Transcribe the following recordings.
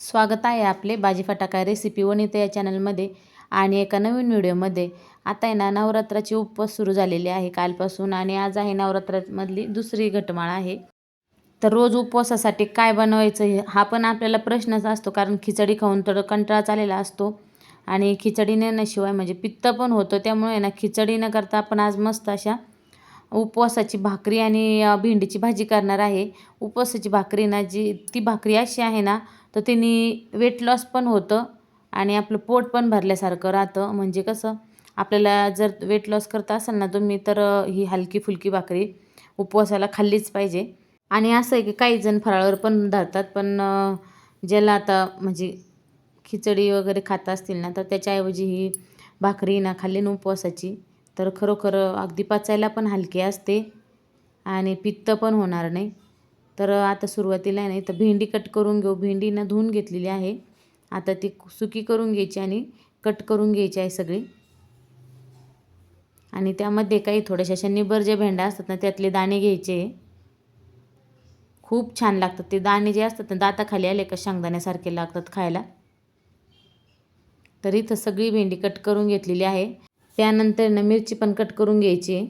स्वागत आहे आपले बाजी फटाका रेसिपी वनिता या चॅनलमध्ये आणि एका नवीन व्हिडिओमध्ये. आता आहे ना, नवरात्राचे उपवास सुरू झालेले आहे कालपासून आणि आज आहे नवरात्रामधली दुसरी घटमाळ आहे. तर रोज उपवासासाठी काय बनवायचं हा पण आपल्याला प्रश्नच असतो, कारण खिचडी खाऊन तर कंटाळा आलेला असतो आणि खिचडी नेण्याशिवाय म्हणजे पित्त पण होतं. त्यामुळे ना खिचडी न करता आपण आज मस्त अशा उपवासाची भाकरी आणि भेंडीची भाजी करणार आहे. उपवासाची भाकरी ना ती भाकरी अशी आहे ना, तर तिने वेट लॉस पण होतं आणि आपलं पोट पण भरल्यासारखं राहतं. म्हणजे कसं, आपल्याला जर वेट लॉस करता असाल ना तुम्ही, तर ही हलकी फुलकी भाकरी उपवासाला खाल्लीच पाहिजे. आणि असं आहे की काही जण फराळावर पण धरतात, पण ज्याला आता म्हणजे खिचडी वगैरे खात असतील ना, तर त्याच्याऐवजी ही भाकरी ना खाल्ली ना उपवासाची, तर खरोखर अगदी पचायला पण हलकी असते आणि पित्त पण होणार नाही. तर आता सुरुवातीला नाही तर भेंडी कट करून घेऊ. भेंडी ना धुवून घेतलेली आहे. आता ती सुकी करून घ्यायची आणि कट करून घ्यायची आहे सगळी. आणि त्यामध्ये काही थोड्याशा अशा निबर जे भेंड्या असतात ना, त्यातले दाणे घ्यायचे. खूप छान लागतात ते दाणे जे असतात ना, दाताखाली आले का शेंगदाण्यासारखे लागतात खायला. तर इथं सगळी भेंडी कट करून घेतलेली आहे. त्यानंतर ना मिरची पण कट करून घ्यायची.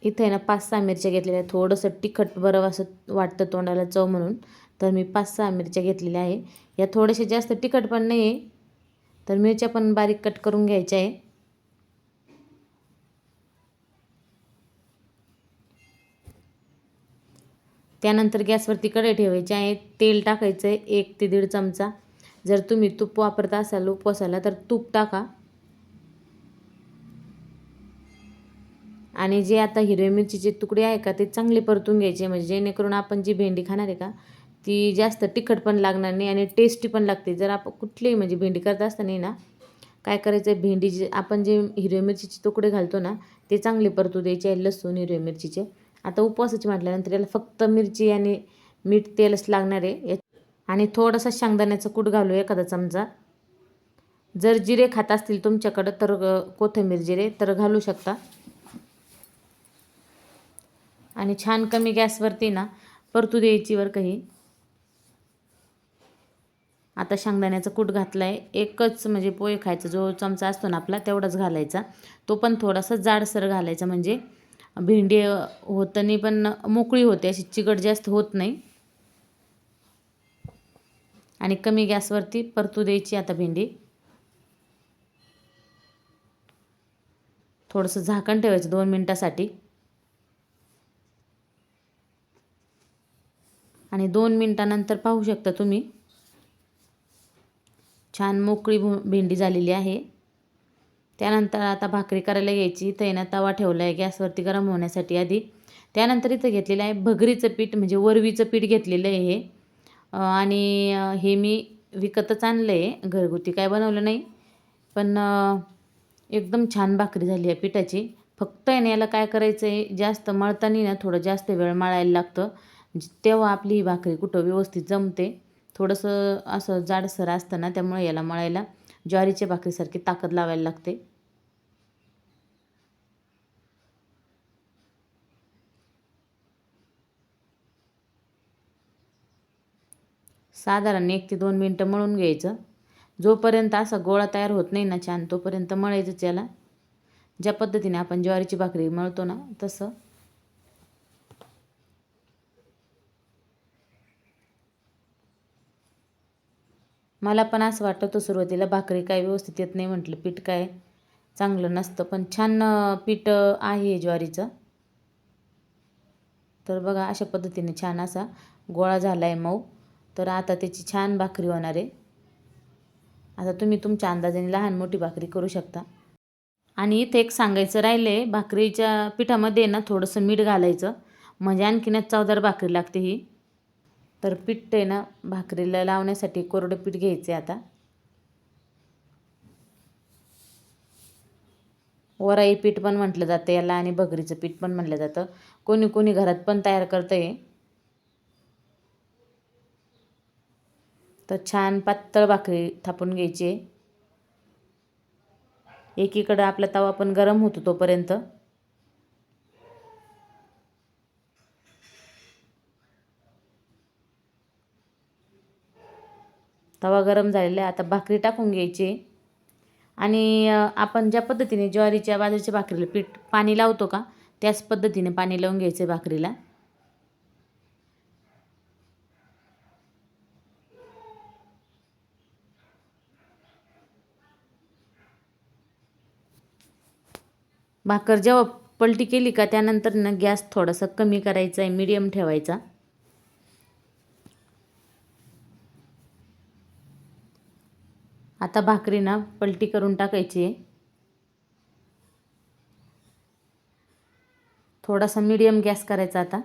इथे ना 5-6 मिरच्या घेतलेल्या आहेत. थोडंसं तिखट बरं असं वाटतं तोंडाला चव म्हणून, तर मी 5-6 मिरच्या घेतलेल्या आहे. या थोड्याशा जास्त तिखट पण नाही आहे, तर मिरच्या पण बारीक कट करून घ्यायच्या आहे. त्यानंतर गॅसवरती कढई ठेवायची आहे. तेल टाकायचं आहे 1 ते 1.5 चमचा. जर तुम्ही तूप वापरता असाल उपवासाला तर तूप टाका. आणि जे आता हिरव्या मिरचीचे तुकडे आहे का, ते चांगले परतून घ्यायचे, म्हणजे जेणेकरून आपण जी भेंडी खाणार आहे का, ती जास्त तिखट पण लागणार नाही आणि टेस्टी पण लागते. जर आपण कुठलीही म्हणजे भेंडी करत असताना ना, काय करायचं आहे, भेंडी जे आपण जे हिरव्या मिरचीचे तुकडे घालतो ना, ते चांगले परतू द्यायचे आहे. लसूण हिरव्या मिरचीचे. आता उपवासाचे म्हटल्यानंतर याला फक्त मिरची आणि मीठ तेलच लागणार आहे. आणि थोडासा शेंगदाण्याचा कूट घालू, एखादा चमचा. जर जिरे खात असतील तुमच्याकडं तर कोथिंबीर जिरे तर घालू शकता. आणि छान कमी गॅसवरती ना परतू द्यायची वर काही. आता शेंगदाण्याचा कूट घातला आहे. एकच म्हणजे पोहे खायचा जो चमचा असतो ना आपला, तेवढाच घालायचा. तो पण थोडासा जाडसर घालायचा, म्हणजे भेंडी होतं नाही पण मोकळी होते, अशी चिकट जास्त होत नाही. आणि कमी गॅसवरती परतू द्यायची आता भेंडी. थोडंसं झाकण ठेवायचं 2 मिनटासाठी. आणि 2 मिनटानंतर पाहू शकता तुम्ही, छान मोकळी भेंडी झालेली आहे. त्यानंतर आता भाकरी करायला घ्यायची. इथं आहे ना तवा ठेवला आहे गॅसवरती गरम होण्यासाठी आधी. त्यानंतर इथं घेतलेलं आहे भगरीचं पीठ, म्हणजे वरवीचं पीठ घेतलेलं आहे हे. आणि हे मी विकतच आणलं आहे, घरगुती काय बनवलं नाही. पण एकदम छान भाकरी झाली आहे पिठाची. फक्त आहे ना याला काय करायचं आहे, जास्त मळताना ना थोडं जास्त वेळ मळायला लागतं, तेव्हा आपली ही भाकरी कुठं व्यवस्थित जमते. थोडंसं असं जाडसर असतं ना, त्यामुळे याला मळायला ज्वारीच्या भाकरीसारखी ताकद लावायला लागते. साधारण 1 ते 2 मिनटं मळून घ्यायचं. जोपर्यंत असा गोळा तयार होत नाही ना छान, तोपर्यंत मळायचंच याला. ज्या पद्धतीने आपण ज्वारीची भाकरी मळतो ना तसं. मला पण असं वाटतं होतं सुरुवातीला, भाकरी काय व्यवस्थित येत नाही, म्हटलं पीठ काय चांगलं नसतं, पण छान पीठ आहे ज्वारीचं. तर बघा अशा पद्धतीने छान असा गोळा झाला आहे मऊ. तर आता त्याची छान भाकरी होणार आहे. आता तुम्ही तुमच्या अंदाजाने लहान मोठी भाकरी करू शकता. आणि इथे एक सांगायचं राहिलं आहे, भाकरीच्या पिठामध्ये ना थोडंसं मीठ घालायचं, म्हणजे आणखीनच चवदार भाकरी लागते ही. तर पीठ आहे ना भाकरीला लावण्यासाठी कोरडं पीठ घ्यायचं आहे आता. वराई पीठ पण म्हटलं जातं याला आणि भगरीचं पीठ पण म्हटलं जातं. कोणी कोणी घरात पण तयार करतं आहे. तर छान पातळ भाकरी थापून घ्यायची आहे. एकीकडं आपला तवा पण गरम होतो तोपर्यंत. तवा गरम झालेला आहे. आता भाकरी टाकून घ्यायची आणि आपण ज्या पद्धतीने ज्वारीच्या बाजरीच्या भाकरीला पीठ पाणी लावतो का त्याच पद्धतीने पाणी लावून घ्यायचं भाकरीला. भाकर जेव्हा पलटी केली का त्यानंतर ना गॅस थोडासा कमी करायचा आहे, मीडियम ठेवायचा. आता भाकरी ना पलटी करून टाकायची आहे. थोडासा मीडियम गॅस करायचा आता.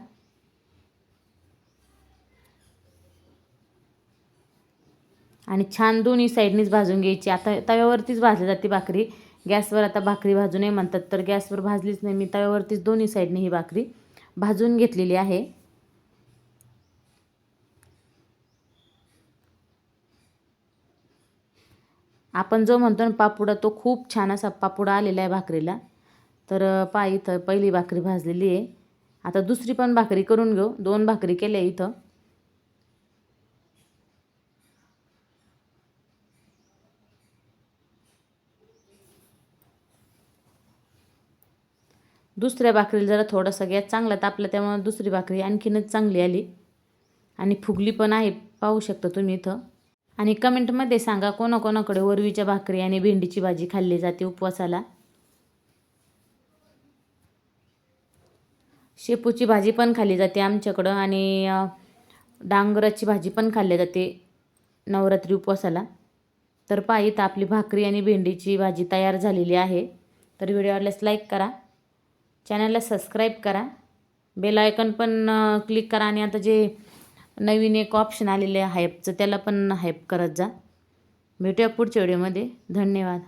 आणि छान दोन्ही साईडनीच भाजून घ्यायची. आता तव्यावरतीच भाजली जाते भाकरी. गॅसवर आता भाकरी भाजू नये म्हणतात, तर गॅसवर भाजलीच नाही मी. तव्यावरतीच दोन्ही साईडने ही भाकरी भाजून घेतलेली आहे. आपण जो म्हणतो ना पापुडा, तो खूप छान असा पापुडा आलेला आहे भाकरीला. तर पहा इथं पहिली भाकरी भाजलेली आहे. आता दुसरी पण भाकरी करून घेऊ. 2 भाकरी केल्या इथं. दुसऱ्या भाकरीला जरा थोडासा गॅस चांगला तापला, त्यामुळे दुसरी भाकरी आणखीनच चांगली आली आणि फुगली पण आहे, पाहू शकता तुम्ही इथं. आणि कमेंटमध्ये सांगा कोणाकोणाकडे वरवीच्या भाकरी आणि भेंडीची भाजी खाल्ली जाते उपवासाला. शेपूची भाजी पण खाल्ली जाते आमच्याकडं आणि डांगराची भाजी पण खाल्ली जाते नवरात्री उपवासाला. तर पहा इथं आपली भाकरी आणि भेंडीची भाजी तयार झालेली आहे. तर व्हिडिओ आवडल्यास लाईक करा, चॅनलला सबस्क्राईब करा, बेल आयकॉन पण क्लिक करा आणि आता जे नवीन एक ऑप्शन आलेले आहे हाईपचं त्याला पण हाईप करत जा. भेटूया पुढच्या व्हिडिओमध्ये. धन्यवाद.